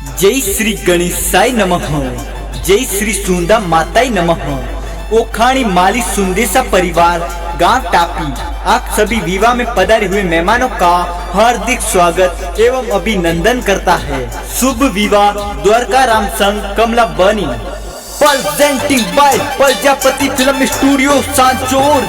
जय श्री गणेशाय नमः। जय श्री सुंदा माताय नमः। ओखाणी माली सुंदेसा परिवार गांव टापी आप सभी विवाह में पधारे हुए मेहमानों का हार्दिक स्वागत एवं अभिनंदन करता है। शुभ विवाह द्वारका राम संघ कमला बनी presenting by Prajapati film studio Sanchore.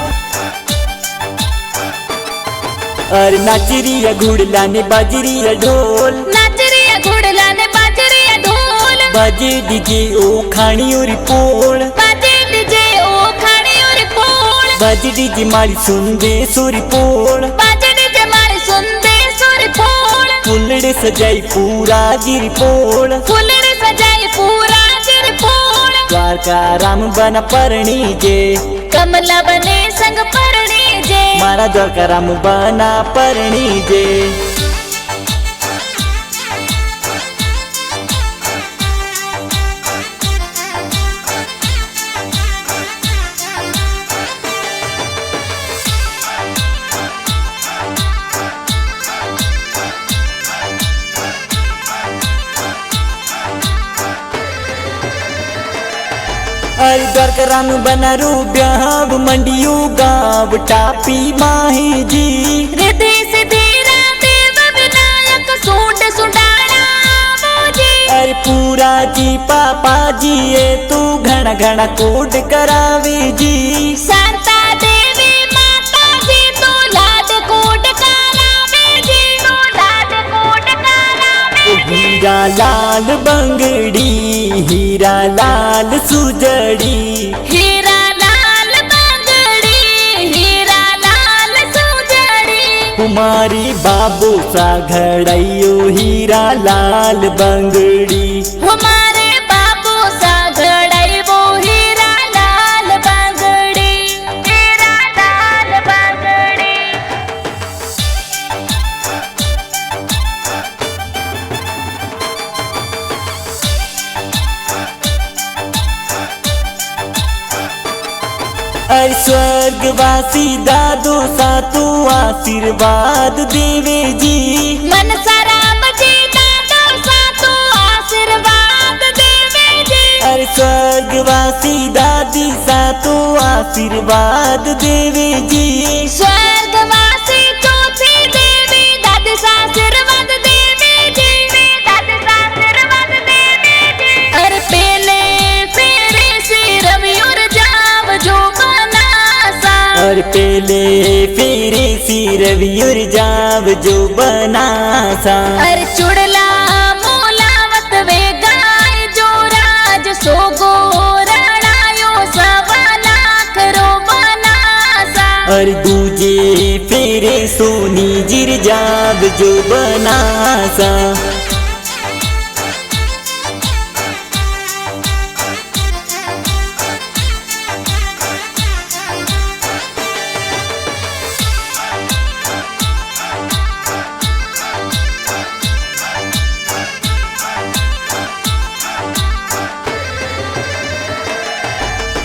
अरे नाचरिया घुड़ला ने बाजरिया ढोल, नाचरिया घुड़ला ने बाजरिया ढोल, बाजे डीजे ओ खानी और पोल, बाजे डीजे ओ खानी और पोल, बाजे डीजे मारी सुनदे सोरी पोल, बाजे डीजे मारी सुनदे सोरी पोल, फुलड़े सजाई पूरा गिरी पोल, फुलड़े सजाई पूरा गिरी पोल, द्वारका राम बना परणी जे, कमला बने संग परणी जे, मारा द्वारका राम बना परणी जे। अरे द्वारका राम बना रू ब्याह मंडियो गाँव टापी माही जी, हृदय से तेरा देव विनायक सूट सुडाना मोजी, अरे पूरा जी पापा जी ये तू घना घना कोड करावे जी, शांता देवी माता जी तो लाड कोट करावे जी, तो लाड कोट करावे जी। हीरा लाल बंगड़ी हीरा लाल सुजड़ी, हीरा लाल बंगड़ी हीरा लाल सुजड़ी, कुमारी बाबू सा घड़ैयो हीरा लाल बंगड़ी, हमारे बाबू सा घड़ाई वो हीरा लाल बंगड़ी, हीरा लाल बंगड़ी। अरे स्वर्गवासी दादो सा तू आशीर्वाद देवे जी, मन सराम जी दादो सा तो आशीर्वाद देवे जी, अरे स्वर्गवासी दादी सा तू आशीर्वाद देवे जी, स्वर्गवासी चौथी देवी दादी सा आशीर्वाद देवे जी, दादी सा आशीर्वाद देवे जी। अरे पहले फेरे से रवि और जाव जो बना सा, और पहले फेरे सिर वीर जाव जो बना सा, अरे चुड़ला मोलावत वे गाय जो राज सो गोरणायो सवा लाख रो बना सा, और दूजे फेरे सोनी जिर जाव जो बना सा।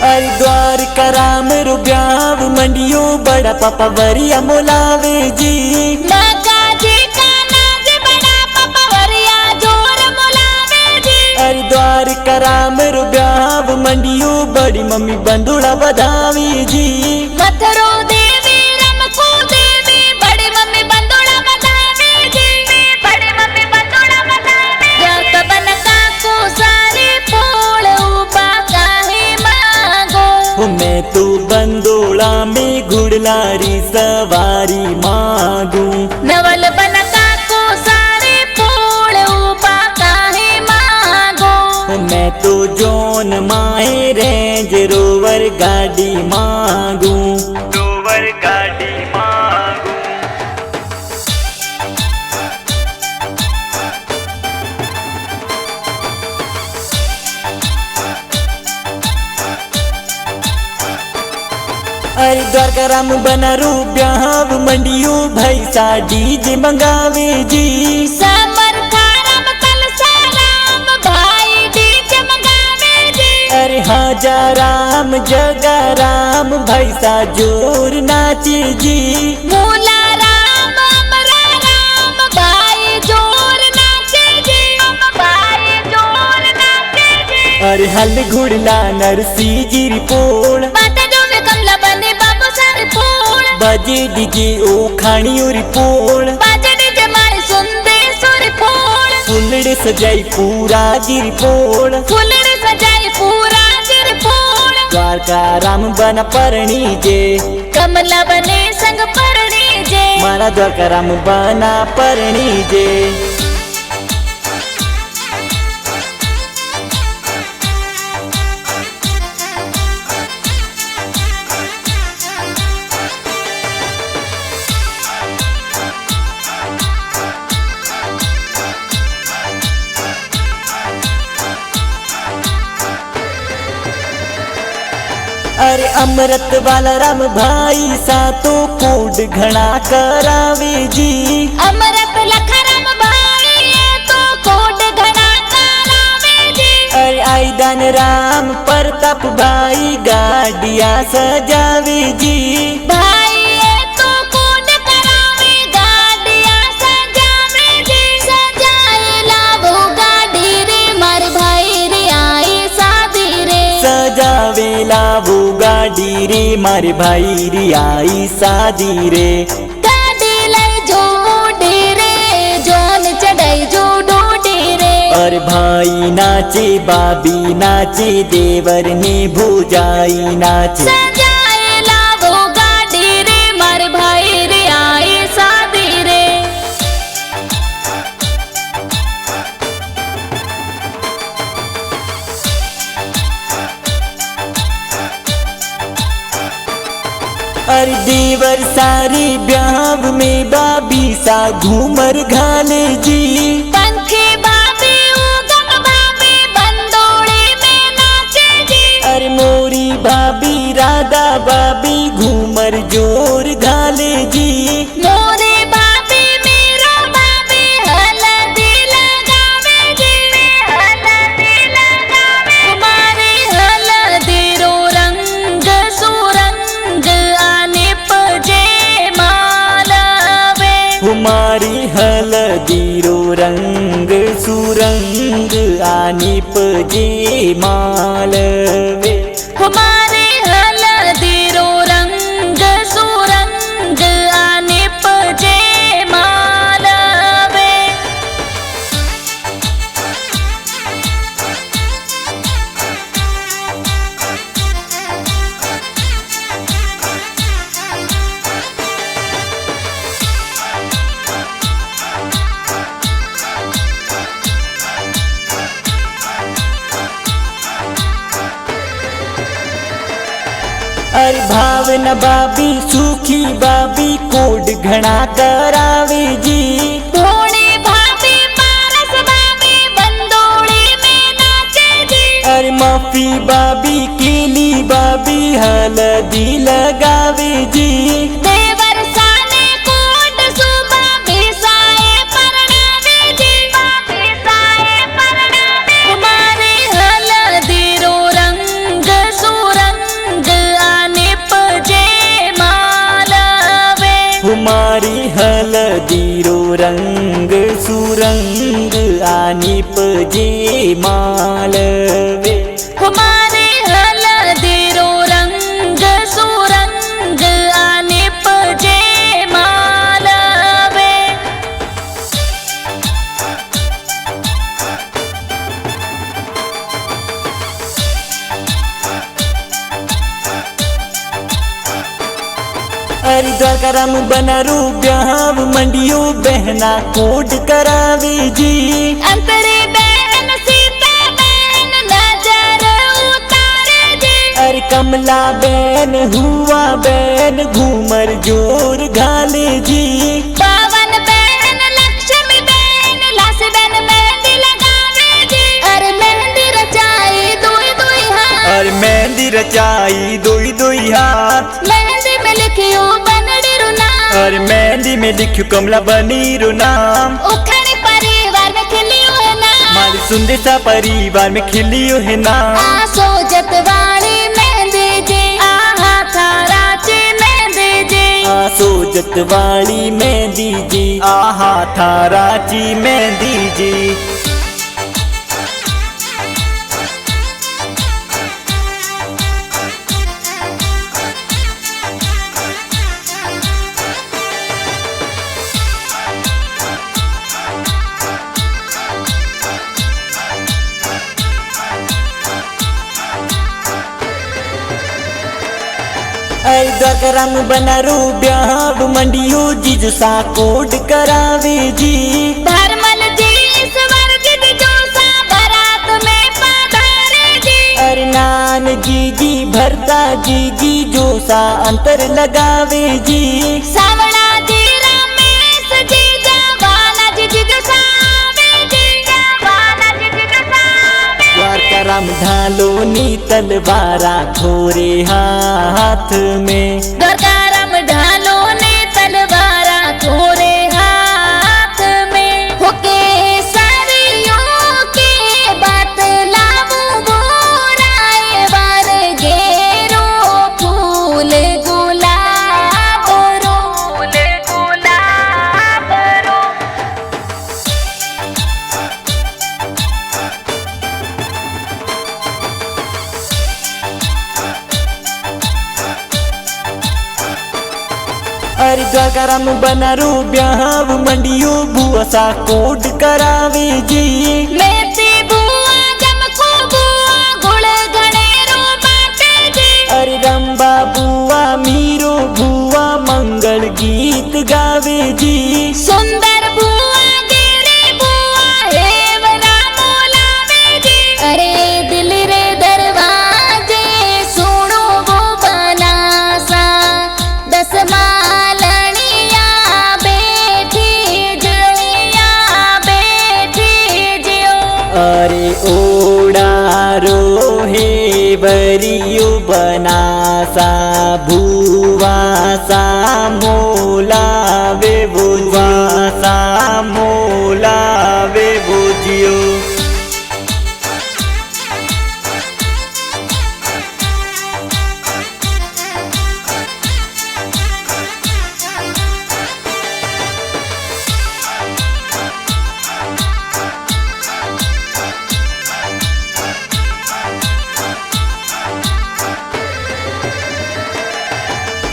अरे द्वारका राम रो ब्याव मंडियो बड़ा पापा वरिया मोलावे जी, नागा जी का नाज बड़ा पापा वरिया जोर मोलावे जी, अरे द्वारका राम रो ब्याव मंडियो बड़ी मम्मी बंदुड़ा बधावी जी, मथुरो देवी रमको देवी बड़ी मम्मी बंदोड़ा बधावे जी, बड़ी मम्मी बंदोड़ा बधावे। जब बनका को सारे पोल उबा काहे मांगो, मैं तो बंदोड़ा में घुड़लारी सवारी मांगू, नवल बनका को सारे पोल उबा काहे मांगो, मैं तो जोन माए रेंज रोवर गाड़ी मांगू, रोवर गाड़ी मांगू। अरे द्वारका राम बना रू ब्याह मंडियो भाई सा डीजे मंगावे जी, समर खारम कल सलाम भाई डीजे मंगावे जी, अरे हाजा राम जगा राम भाई सा जोर नाचे जी, मूला राम अमरा राम भाई जोर नाचे जी, भाई अरे हल घुड़ला नरसी जी रिपोड़ बाटे जो में कमला बने बाबू सारे फूल बजे डीजे ओ खानी ओ रिपोड़ बाजे डीजे मारे सुनदे सुर फूल फुलड़े सजाई पूरा जी रिपोड़ फुलड़े सजाए पूरा जिर फूल द्वारका राम बना परणी जे कमला बने संग परणी जे मारा द्वारका राम बना परणी जे अरे अमृत वाला राम भाई सा तो कोड घना करावे जी अमृत लखराम भाई ये तो कोट घड़ा करावे जी अरे आईदान राम प्रताप भाई गाड़िया सजावे जी भाई ये तो कोट करावे गाड़िया सजावे जी सजाए लावो गाड़ी रे मार भाई रे आई शादी रे सजावे लावो गाड़ी रे मारे भाई री आई शादी रे गाड़ी लाई जो रे जोन चढ़ाई जो डोडी रे और भाई नाचे बाबी नाचे देवर ने भुजाई नाचे सजाए लावो गाड़ी रे मार भाई रे आई शादी रे अरे देवर सारी ब्याह में बाबी सा घूमर घाले जी पंखी भाभी उगम भाभी बंदोड़ी में नाचे जी अरे मोरी भाभी राधा भाभी घूमर जोर घाले जी मोरे भाभी मेरा भाभी हल्दी लगावे जी हल्दी लगावे हमारे हल्दी रो रंग सुरंग आने पजे मालवे हमारी हल्दी रो रंग सुरंग आनिप जे मालवे हमारे हल्दी रो रंग सुरंग आने पजे मालवे अरे भावना बाबी सुखी बाबी कोड घना करावे जी धोनी भाभी पारस भाभी बंदोड़ी में नाचे जी अरे माफी बाबी केली बाबी हल्दी लगावे जी देवर साने कोट सुबह बिसाए परनावे जी बिसाए परनावे हमारे हल्दी रो रंग सुरंग आने पजे मालवे हमारी हल्दी रो रंग सुरंग आनिप जे मालवे हमारे हल्दी रो रंग सुरंग आने पजे मालवे अरे द्वारका राम बनरू ब्याह मंडियो बहना कोड करावे जी अंतरे बहन सीता बहन नजर उतारे जी अरे कमला बहन हुआ बहन घूमर जोर घाले जी पावन बहन लक्ष्मी बहन लास बहन मेहंदी लगावे जी अरे मेहंदी रचाई दुई दुई हाथ और मेहंदी रचाई दोई दोई हाथ मेहंदी में लिखियो बनड़ी रुना और मेहंदी में लिखियो कमला बनी रो नाम उखड़ी परिवार में खिलियो है ना माली सुंदेसा परिवार में खिलियो है नाम आसो जतवाड़ी मेहंदी जी आहा थारा ची मेहंदी जी आसो जतवाड़ी मेहंदी जी आहा थाराची मेहंदी जी द्वारकाराम बनारो ब्याह मंडियो जीजू सा कोड करावे जी। धर्मल जी ईश्वर जी जो सा बारात में पधारे जी। अरे नान जी भरता जी जो सा अंतर लगावे जी। सावड़ा जी रमेश जी जवाला जी जो सावे जी। जवाला जी जो सावे। द्वारकाराम ढालो नी तलवारा थोरे हाथ में। द्वारकाराम ढालो ने तलवारा थोरे हाथ में। होके सारियों के बात लावू बोराए बार गेरो फूल गुलाब रो। फूल गुलाब रो। अरे द्वारकाराम बनारो ब्याह मंडियो बुआ सा कोड करावे जी। मेथी बुआ जमको बुआ गुड़ घनेरो बाटे जी। अरे रंबा बुआ मीरो बुआ मंगल गीत गावे जी। सुंदर बुआ गिरी बुआ हेवरा मोलावे जी। अरे दिल रे दरवाजे सुनो वो बनासा। 10 मालनिया बैठी जिया बैठी जियो। अरे ओडारो हे बरियो बनासा भुआ सा मोलावे बुआ सा मोलावे बुजियो।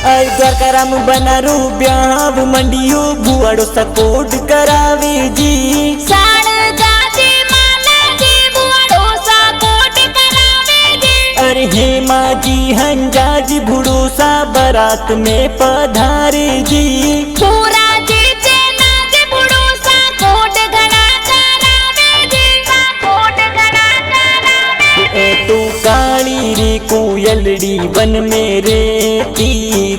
अरे द्वारकाराम बनारो ब्याह मंडियो बुआड़ो सा कोड करावे जी। साड़ गाजी माला जी बुआ डोसा कोट करावे जी। अरे हेमा जी हंजा जी भुड़ो सा बारात में पधारे जी। पूरा जी चेना जी बुड़ो सा कोट घड़ा करावे जी। कोट घड़ा करावे। तू काली रे कोयलड़ी वन में रहती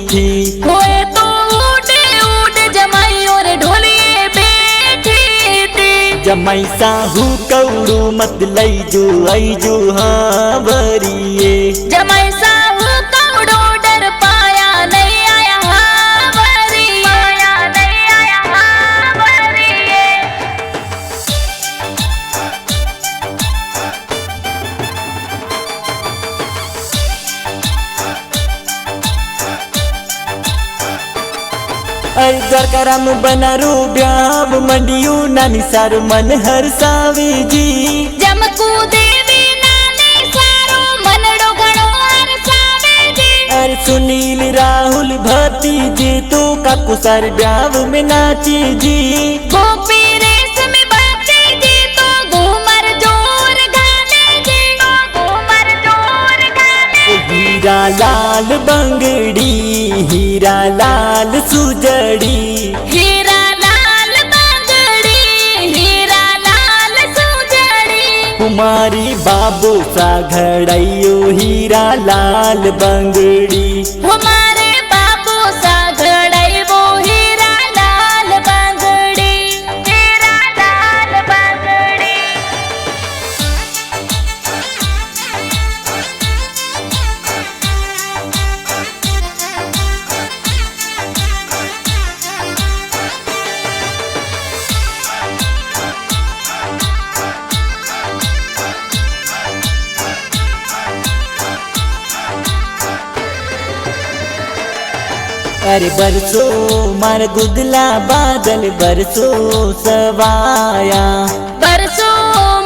थी। होए तो उड़े उड़ जमाई और ढोलिए बैठी थी। जमाई साहू कौड़ू मत लई जो आई जो हाँ भरिए। जमाई साहू कौड़ो डर पाया नहीं आया हावरी। पाया नहीं आया हावरी। अरे द्वारकाराम बनारो ब्याह मंडियो नानी सारो मन हरसावे जी। जमकू देवी नानी सारो मनड़ो घणो हरसावे जी। अरे सुनील राहुल भती जी तो काकू सार ब्याह में नाचे जी। गोपी रेशम बाती जी तो घूमर जोर गाने जी। घूमर जोर गाने। हीरा लाल बंगड़ी हीरा लाल सुजड़ी। हीरा लाल बांगड़ी हीरा लाल सुजड़ी। कुमारी बाबू सा घड़ाइयो हीरा लाल बंगड़ी। हमारे बाबू सा घड़ाई वो हीरा लाल बांगड़ी। हीरा लाल बांगड़ी। अरे बरसो मार गुदला बादल बरसो सवाया। बरसो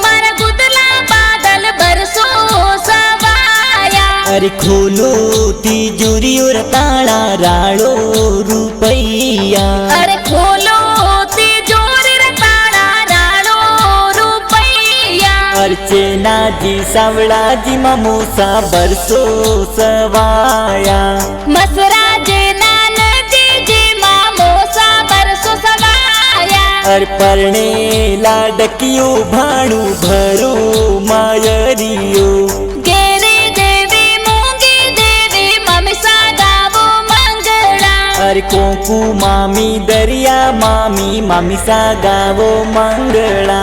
मार गुदला बादल बरसो सवाया। अरे खोलो तिजोरी और ताला राड़ो रुपैया। अरे खोलो तिजोरी रे ताला राड़ो रुपैया। अर्चना जी सावड़ा जी ममोसा बरसो सवाया। मसरा अरे परणे लाडकियो भाणु भरो मायरियो गेरे देवी मूंगी देवी ममसा गावो मंगला अरे कोकू मामी दरिया मामी मामी सा गावो मंगला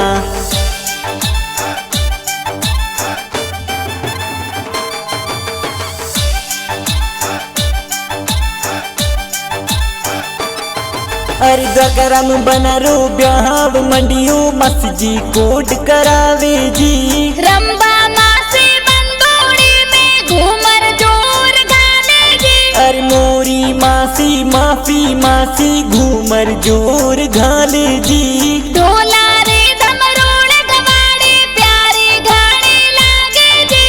अरे द्वारकाराम बनारो ब्याहाव मंडियो मस्जी कोट करावे जी रंबा मासी बंदोड़ी में घूमर जोर गाने जी अरे मोरी मासी माफी मासी घूमर जोर घाले जी ढोला रे धमरोड़ गवाड़े प्यारी घाड़ी लागे जी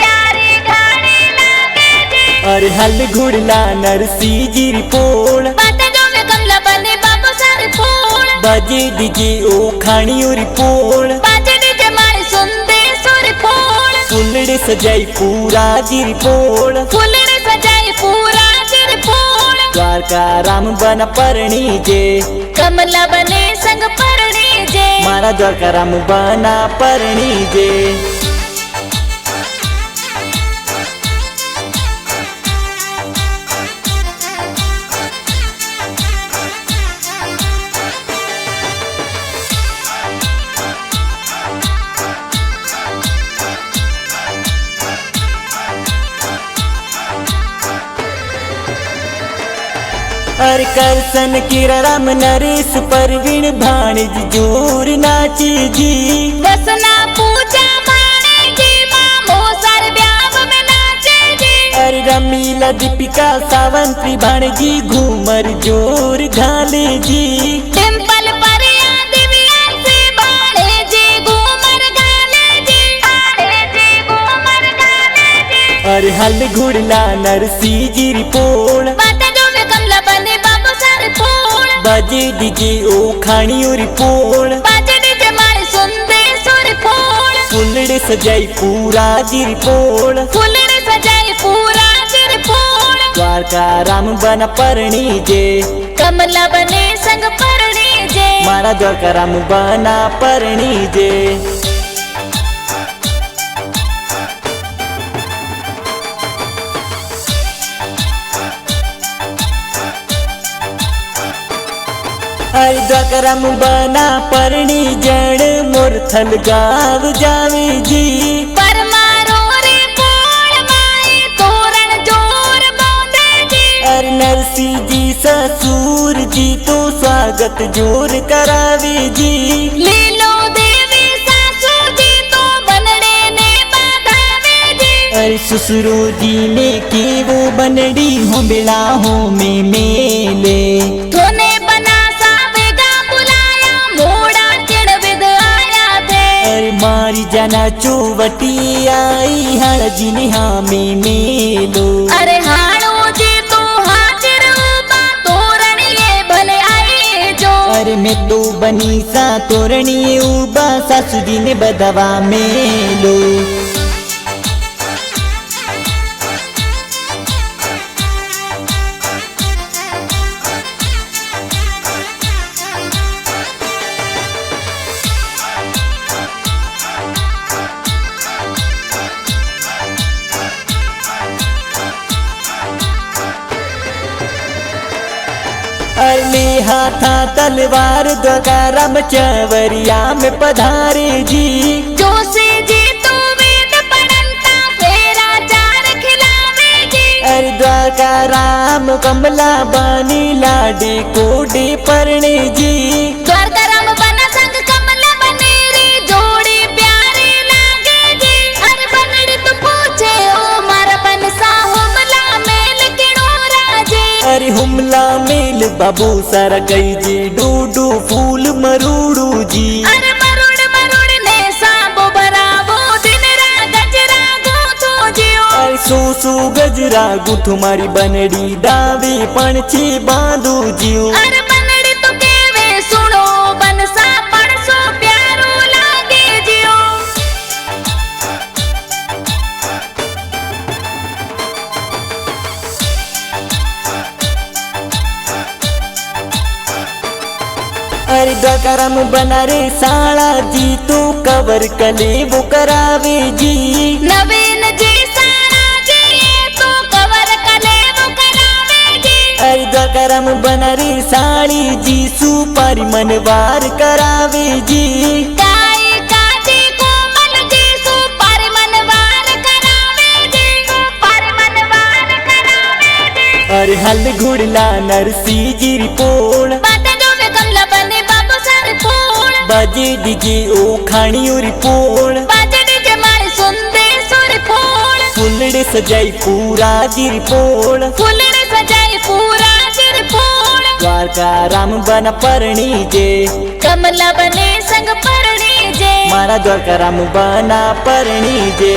प्यारी घाड़ी लागे जी अरे हल घुड़ला नरसी जी रिपोल बातें जो में कमला बने बाबू सारे फूल बाजे डीजे ओ खाणियो रिपोल बाजे डीजे मारे सुनते सुर फूल फुलड़े सजाई पूरा जी रिपोल फूलने सजाए पूरा सिर फूल द्वारका राम बन परणी जे कमला बने संग परणी जे मारा द्वारका राम बना परणी जे अरे करसन किरा राम नरेश परवीन भाणज जोर नाचे जी वसना पूजा माने जी मामो सर ब्याह में नाचे जी अरे रमीला दीपिका सावंत्री भाणजी घूमर जोर घाले जी टेम्पल परिया दिव्या से बाड़े जी घूमर गाने जी बाड़े जी घूमर गाने जी अरे हल घुड़ला नरसी जी रिपोल बातें जो में कमला बने बाबू सारे फूल बाजे डीजे ओ खाणियो रिपोल बाजे डीजे मारे सुनते सुर फूल फुलड़े सजाई पूरा जी रिपोल फूलने सजाए पूरा सिर फूल द्वारका राम बन परणी जे कमला बने संग परणी जे मारा द्वारका राम बना परणी जे अरे द्वारका राम बना परणी जड़ मोर थल गाव जावे जी परमारो रे पोड़ माई तोरण जोर बांधे जी अरे नरसी जी ससुर जी तो स्वागत जोर करावे जी लीलो देवी सासू जी तो बनड़े ने बांधावे जी अरे ससुरो जी ने के वो बनड़ी हो बेला हो में मेले थोने बना सावेगा बुलाया मोड़ा चिड़ विद आया थे अरे मारी जाना चौवटी आई हड़जी निहा में मेलो अरे हाणो जी तो हाजिर बा तोरण ये भले आए जो अरे मैं तो बनी सा तोरणी उबा सासू जी ने बदवा मेलो अरे हाथा तलवार द्वारका चवरिया में पधारे जी जोशी जी तो वेद पढ़ंता फेरा चार खिलावे जी अरे द्वारका राम कमला बानी लाडे कोडे परणे जी द्वारका राम बना संग कमला बने रे जोड़ी प्यारे लागे जी अरे बनड़ी तो पूछे ओ मारा बन सा हमला मेल किणो राजे अरे हुमला मेल बाबू सारा कई जी डूडू फूल मरूड़ू जी अरे मरुड़ मरुड़ ने साबो बराबो दिन रा गजरा गोथो जियो अरे सू गजरा गुथु मारी बनड़ी दावे पण छे बांधू जियो अरे बनड़ी तो केवे सुनो बनसा पड़सो प्यारो लागे जियो अरे द्वारका द्वारकाराम बना रे साला जी तू कवर कलेबो करावे जी। नवीन जी सारा जी तू कवर कलेबो करावे जी। अरे द्वारकाराम बना रे साली जी सुपारी मनवार करावे जी। गाय काजी कोमल जी सुपारी मनवार करावे जी। सुपारी मनवार करावे जी। अरे हल घुड़ला नरसी जी रिपोल बाटे जो वे कमला बने बाबू सारे फूल। बाजे डीजे ओ खानी ओ रिपोल बाजे डीजे मारे सुनदे सुर फूल। फुलड़े सजाई पूरा जी रिपोल फुलड़े सजाए पूरा सिर फूल। द्वारकाराम बना परणी जे कमला बने संग परणी जे। मारा द्वारकाराम बना परणी जे।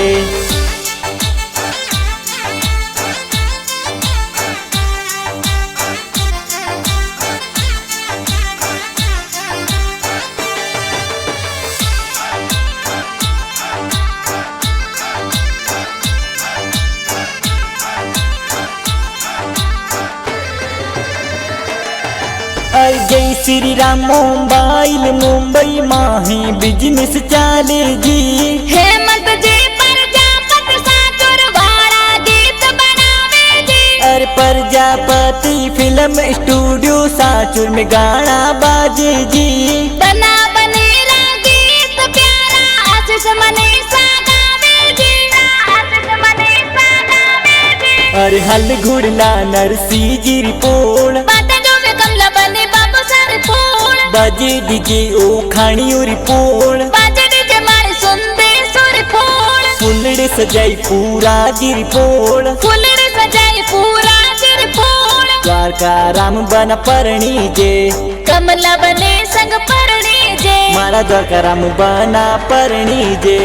जय श्री राम मोबाइल मुंबई माही बिजनेस चाले जी। हेमंत जी प्रजापति साचुर वाला गीत बनावे जी। अरे प्रजापति फिल्म स्टूडियो साचुर में गाना बाजे जी। बना बनेला गीत प्यारा आशीष मनीषा गावे जी। आशीष मनीषा गावे जी। अरे हल घुड़ला नरसी जी रिपोल बाटे जो वे कमला बने बाबू सारे फूल। बाजे डीजे ओ खानी ओ रिपोल बाजे डीजे मारे सुनदे सुर फूल। फुलड़े सजाई पूरा जी रिपोल फुलड़े सजाए पूरा सिर फूल। द्वारकाराम बना परणी जे कमला बने संग परणी जे। मारा द्वारकाराम बना परणी जे।